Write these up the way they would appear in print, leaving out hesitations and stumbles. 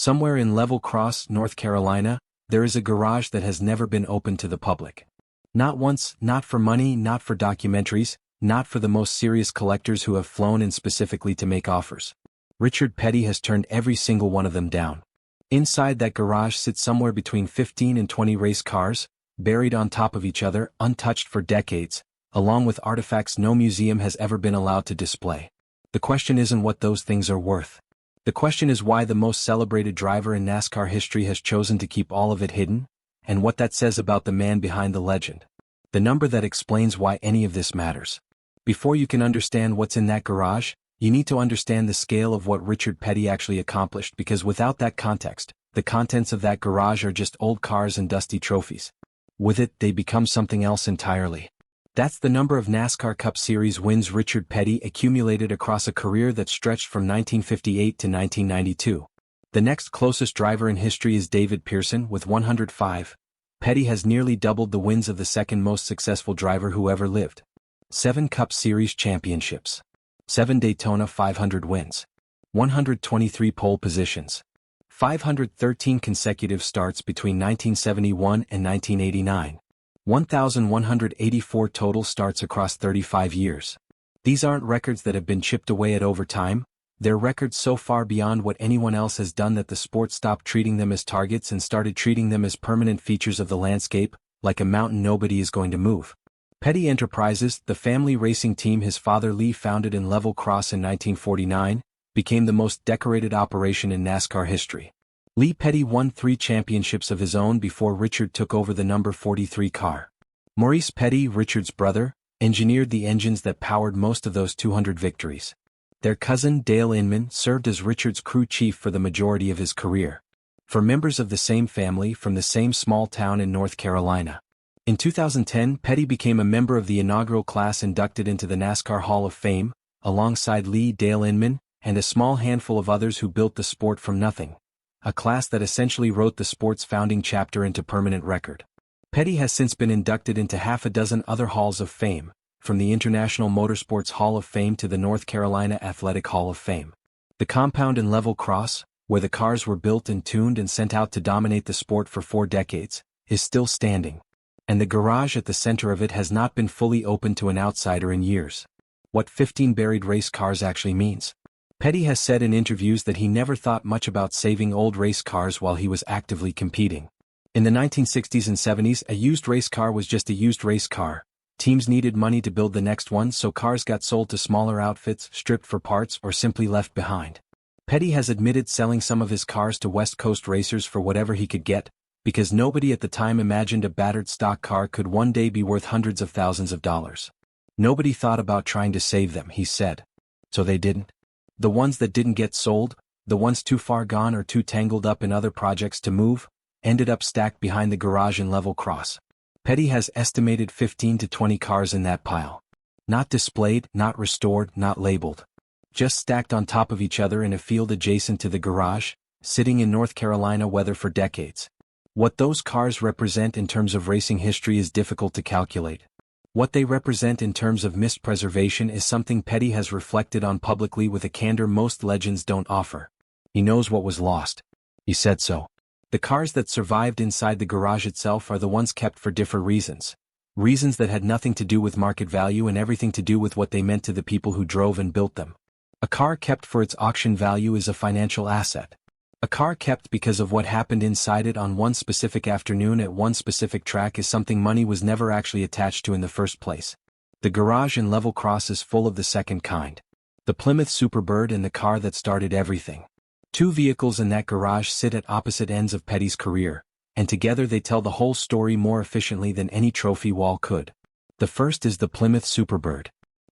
Somewhere in Level Cross, North Carolina, there is a garage that has never been opened to the public. Not once, not for money, not for documentaries, not for the most serious collectors who have flown in specifically to make offers. Richard Petty has turned every single one of them down. Inside that garage sits somewhere between 15 and 20 race cars, buried on top of each other, untouched for decades, along with artifacts no museum has ever been allowed to display. The question isn't what those things are worth. The question is why the most celebrated driver in NASCAR history has chosen to keep all of it hidden, and what that says about the man behind the legend. The number that explains why any of this matters. Before you can understand what's in that garage, you need to understand the scale of what Richard Petty actually accomplished, because without that context, the contents of that garage are just old cars and dusty trophies. With it, they become something else entirely. That's the number of NASCAR Cup Series wins Richard Petty accumulated across a career that stretched from 1958 to 1992. The next closest driver in history is David Pearson with 105. Petty has nearly doubled the wins of the second most successful driver who ever lived. 7 Cup Series championships. 7 Daytona 500 wins. 123 pole positions. 513 consecutive starts between 1971 and 1989. 1,184 total starts across 35 years. These aren't records that have been chipped away at over time, they're records so far beyond what anyone else has done that the sport stopped treating them as targets and started treating them as permanent features of the landscape, like a mountain nobody is going to move. Petty Enterprises, the family racing team his father Lee founded in Level Cross in 1949, became the most decorated operation in NASCAR history. Lee Petty won 3 championships of his own before Richard took over the number 43 car. Maurice Petty, Richard's brother, engineered the engines that powered most of those 200 victories. Their cousin Dale Inman served as Richard's crew chief for the majority of his career. For members of the same family from the same small town in North Carolina. In 2010, Petty became a member of the inaugural class inducted into the NASCAR Hall of Fame, alongside Lee, Dale Inman, and a small handful of others who built the sport from nothing. A class that essentially wrote the sport's founding chapter into permanent record. Petty has since been inducted into half a dozen other halls of fame, from the International Motorsports Hall of Fame to the North Carolina Athletic Hall of Fame. The compound in Level Cross, where the cars were built and tuned and sent out to dominate the sport for 4 decades, is still standing. And the garage at the center of it has not been fully opened to an outsider in years. What 15 buried race cars actually means. Petty has said in interviews that he never thought much about saving old race cars while he was actively competing. In the 1960s and 70s, a used race car was just a used race car. Teams needed money to build the next one, so cars got sold to smaller outfits, stripped for parts, or simply left behind. Petty has admitted selling some of his cars to West Coast racers for whatever he could get, because nobody at the time imagined a battered stock car could one day be worth hundreds of thousands of dollars. Nobody thought about trying to save them, he said. So they didn't. The ones that didn't get sold, the ones too far gone or too tangled up in other projects to move, ended up stacked behind the garage in Level Cross. Petty has estimated 15 to 20 cars in that pile. Not displayed, not restored, not labeled. Just stacked on top of each other in a field adjacent to the garage, sitting in North Carolina weather for decades. What those cars represent in terms of racing history is difficult to calculate. What they represent in terms of missed preservation is something Petty has reflected on publicly with a candor most legends don't offer. He knows what was lost. He said so. The cars that survived inside the garage itself are the ones kept for different reasons. Reasons that had nothing to do with market value and everything to do with what they meant to the people who drove and built them. A car kept for its auction value is a financial asset. A car kept because of what happened inside it on one specific afternoon at one specific track is something money was never actually attached to in the first place. The garage in Level Cross is full of the second kind. The Plymouth Superbird and the car that started everything. 2 vehicles in that garage sit at opposite ends of Petty's career, and together they tell the whole story more efficiently than any trophy wall could. The first is the Plymouth Superbird.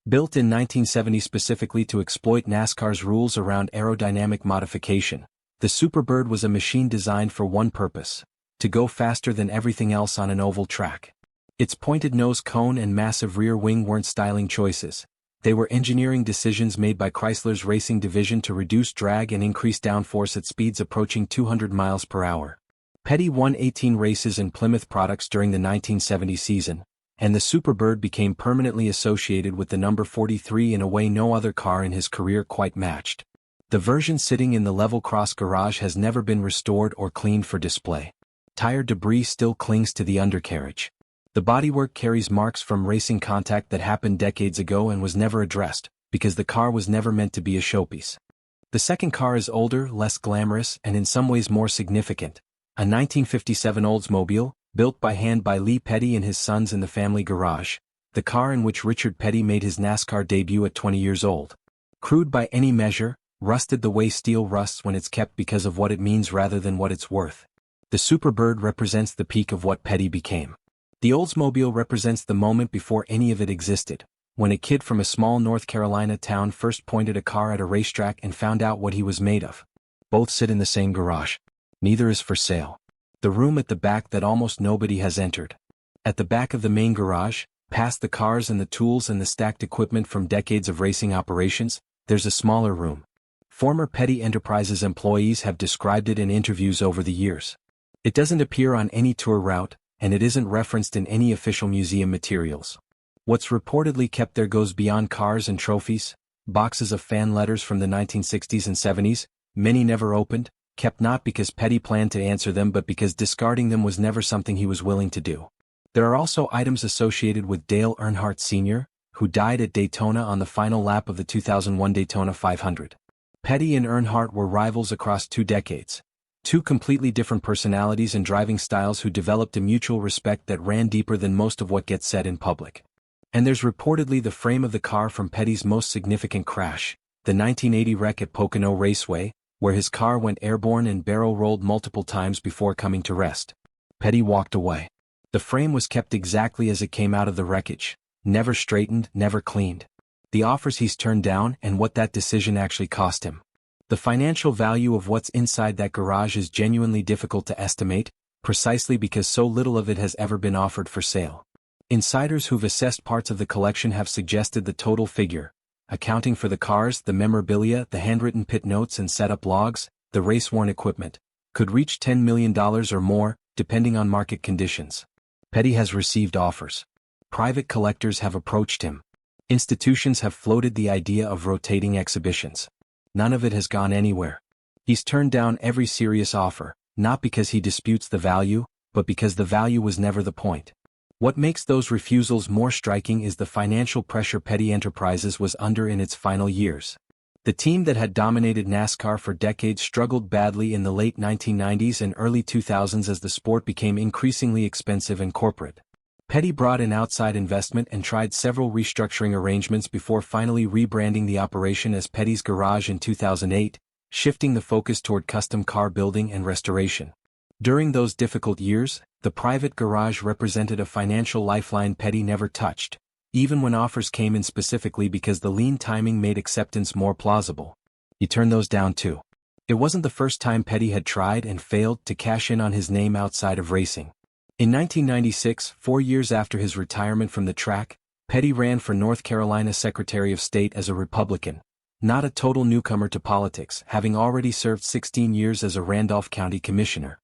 Built in 1970 specifically to exploit NASCAR's rules around aerodynamic modification, the Superbird was a machine designed for one purpose: to go faster than everything else on an oval track. Its pointed nose cone and massive rear wing weren't styling choices. They were engineering decisions made by Chrysler's racing division to reduce drag and increase downforce at speeds approaching 200 miles per hour. Petty won 18 races in Plymouth products during the 1970 season, and the Superbird became permanently associated with the number 43 in a way no other car in his career quite matched. The version sitting in the level cross garage has never been restored or cleaned for display. Tire debris still clings to the undercarriage. The bodywork carries marks from racing contact that happened decades ago and was never addressed, because the car was never meant to be a showpiece. The second car is older, less glamorous, and in some ways more significant. A 1957 Oldsmobile, built by hand by Lee Petty and his sons in the family garage, the car in which Richard Petty made his NASCAR debut at 20 years old. Crude by any measure, rusted the way steel rusts when it's kept because of what it means rather than what it's worth. The Superbird represents the peak of what Petty became. The Oldsmobile represents the moment before any of it existed, when a kid from a small North Carolina town first pointed a car at a racetrack and found out what he was made of. Both sit in the same garage. Neither is for sale. The room at the back that almost nobody has entered. At the back of the main garage, past the cars and the tools and the stacked equipment from decades of racing operations, there's a smaller room. Former Petty Enterprises employees have described it in interviews over the years. It doesn't appear on any tour route, and it isn't referenced in any official museum materials. What's reportedly kept there goes beyond cars and trophies, boxes of fan letters from the 1960s and 70s, many never opened, kept not because Petty planned to answer them but because discarding them was never something he was willing to do. There are also items associated with Dale Earnhardt Sr., who died at Daytona on the final lap of the 2001 Daytona 500. Petty and Earnhardt were rivals across 2 decades. Two completely different personalities and driving styles who developed a mutual respect that ran deeper than most of what gets said in public. And there's reportedly the frame of the car from Petty's most significant crash, the 1980 wreck at Pocono Raceway, where his car went airborne and barrel-rolled multiple times before coming to rest. Petty walked away. The frame was kept exactly as it came out of the wreckage, never straightened, never cleaned. The offers he's turned down and what that decision actually cost him. The financial value of what's inside that garage is genuinely difficult to estimate, precisely because so little of it has ever been offered for sale. Insiders who've assessed parts of the collection have suggested the total figure, accounting for the cars, the memorabilia, the handwritten pit notes and setup logs, the race-worn equipment, could reach $10 million or more, depending on market conditions. Petty has received offers. Private collectors have approached him. Institutions have floated the idea of rotating exhibitions. None of it has gone anywhere. He's turned down every serious offer, not because he disputes the value, but because the value was never the point. What makes those refusals more striking is the financial pressure Petty Enterprises was under in its final years. The team that had dominated NASCAR for decades struggled badly in the late 1990s and early 2000s as the sport became increasingly expensive and corporate. Petty brought in outside investment and tried several restructuring arrangements before finally rebranding the operation as Petty's Garage in 2008, shifting the focus toward custom car building and restoration. During those difficult years, the private garage represented a financial lifeline Petty never touched, even when offers came in specifically because the lean timing made acceptance more plausible. He turned those down too. It wasn't the first time Petty had tried and failed to cash in on his name outside of racing. In 1996, 4 years after his retirement from the track, Petty ran for North Carolina Secretary of State as a Republican, not a total newcomer to politics, having already served 16 years as a Randolph County Commissioner.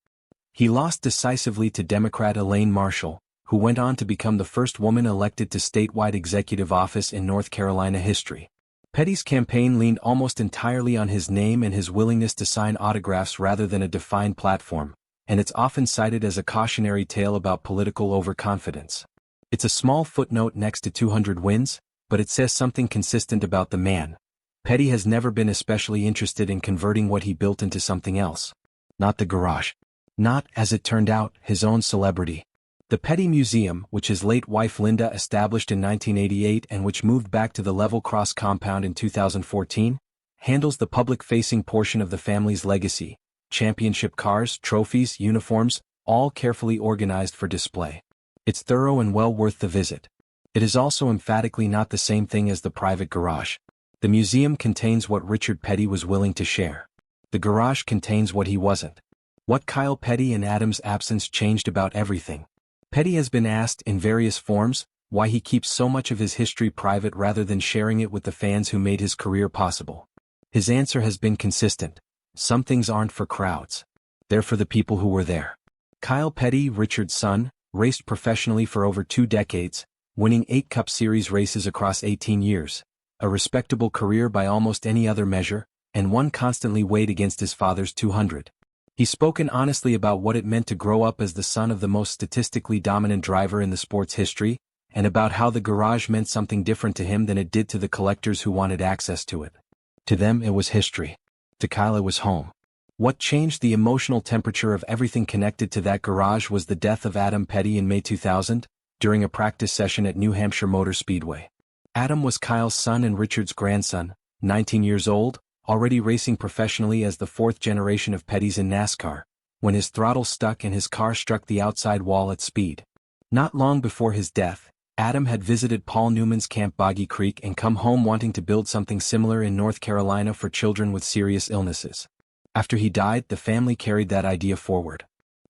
He lost decisively to Democrat Elaine Marshall, who went on to become the first woman elected to statewide executive office in North Carolina history. Petty's campaign leaned almost entirely on his name and his willingness to sign autographs rather than a defined platform, and it's often cited as a cautionary tale about political overconfidence. It's a small footnote next to 200 wins, but it says something consistent about the man. Petty has never been especially interested in converting what he built into something else. Not the garage. Not, as it turned out, his own celebrity. The Petty Museum, which his late wife Linda established in 1988 and which moved back to the Level Cross compound in 2014, handles the public-facing portion of the family's legacy. Championship cars, trophies, uniforms, all carefully organized for display. It's thorough and well worth the visit. It is also emphatically not the same thing as the private garage. The museum contains what Richard Petty was willing to share. The garage contains what he wasn't. What Kyle Petty in Adam's absence changed about everything. Petty has been asked in various forms why he keeps so much of his history private rather than sharing it with the fans who made his career possible. His answer has been consistent. Some things aren't for crowds. They're for the people who were there. Kyle Petty, Richard's son, raced professionally for over 2 decades, winning 8 Cup Series races across 18 years, a respectable career by almost any other measure, and one constantly weighed against his father's 200. He's spoken honestly about what it meant to grow up as the son of the most statistically dominant driver in the sport's history, and about how the garage meant something different to him than it did to the collectors who wanted access to it. To them it was history. To Kyle it was home. What changed the emotional temperature of everything connected to that garage was the death of Adam Petty in May 2000, during a practice session at New Hampshire Motor Speedway. Adam was Kyle's son and Richard's grandson, 19 years old, already racing professionally as the fourth generation of Pettys in NASCAR, when his throttle stuck and his car struck the outside wall at speed. Not long before his death, Adam had visited Paul Newman's Camp Boggy Creek and come home wanting to build something similar in North Carolina for children with serious illnesses. After he died, the family carried that idea forward.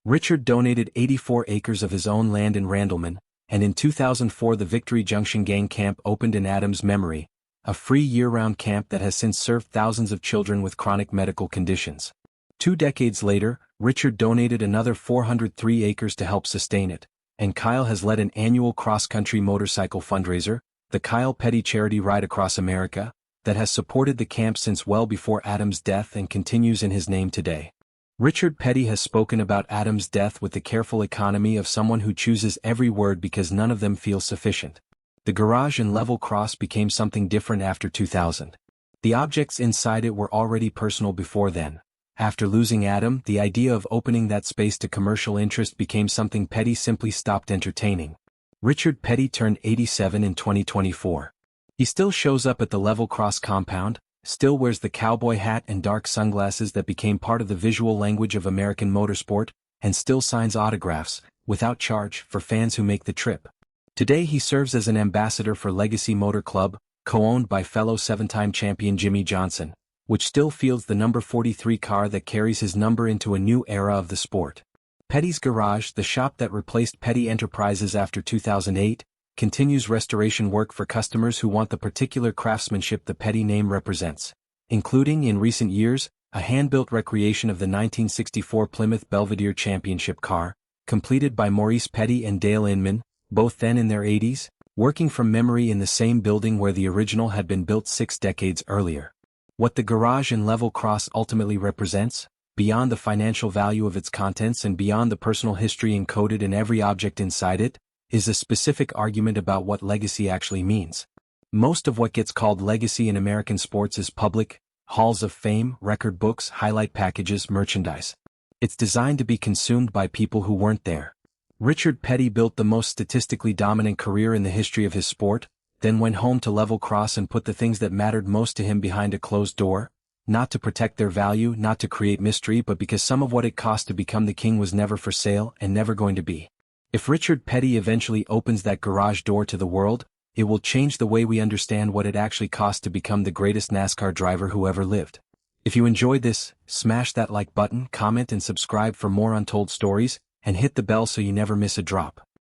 Richard donated 84 acres of his own land in Randleman, and in 2004 the Victory Junction Gang Camp opened in Adam's memory, a free year-round camp that has since served thousands of children with chronic medical conditions. 2 decades later, Richard donated another 403 acres to help sustain it, and Kyle has led an annual cross-country motorcycle fundraiser, the Kyle Petty Charity Ride Across America, that has supported the camp since well before Adam's death and continues in his name today. Richard Petty has spoken about Adam's death with the careful economy of someone who chooses every word because none of them feels sufficient. The garage and level cross became something different after 2000. The objects inside it were already personal before then. After losing Adam, the idea of opening that space to commercial interest became something Petty simply stopped entertaining. Richard Petty turned 87 in 2024. He still shows up at the level cross compound, still wears the cowboy hat and dark sunglasses that became part of the visual language of American motorsport, and still signs autographs, without charge, for fans who make the trip. Today he serves as an ambassador for Legacy Motor Club, co-owned by fellow 7-time champion Jimmy Johnson, which still fields the number 43 car that carries his number into a new era of the sport. Petty's Garage, the shop that replaced Petty Enterprises after 2008, continues restoration work for customers who want the particular craftsmanship the Petty name represents, including, in recent years, a hand-built recreation of the 1964 Plymouth Belvedere Championship car, completed by Maurice Petty and Dale Inman, both then in their 80s, working from memory in the same building where the original had been built 6 decades earlier. What the garage and level cross ultimately represents, beyond the financial value of its contents and beyond the personal history encoded in every object inside it, is a specific argument about what legacy actually means. Most of what gets called legacy in American sports is public, halls of fame, record books, highlight packages, merchandise. It's designed to be consumed by people who weren't there. Richard Petty built the most statistically dominant career in the history of his sport, then went home to level cross and put the things that mattered most to him behind a closed door, not to protect their value, not to create mystery, but because some of what it cost to become the king was never for sale and never going to be. If Richard Petty eventually opens that garage door to the world, it will change the way we understand what it actually cost to become the greatest NASCAR driver who ever lived. If you enjoyed this, smash that like button, comment and subscribe for more untold stories, and hit the bell so you never miss a drop.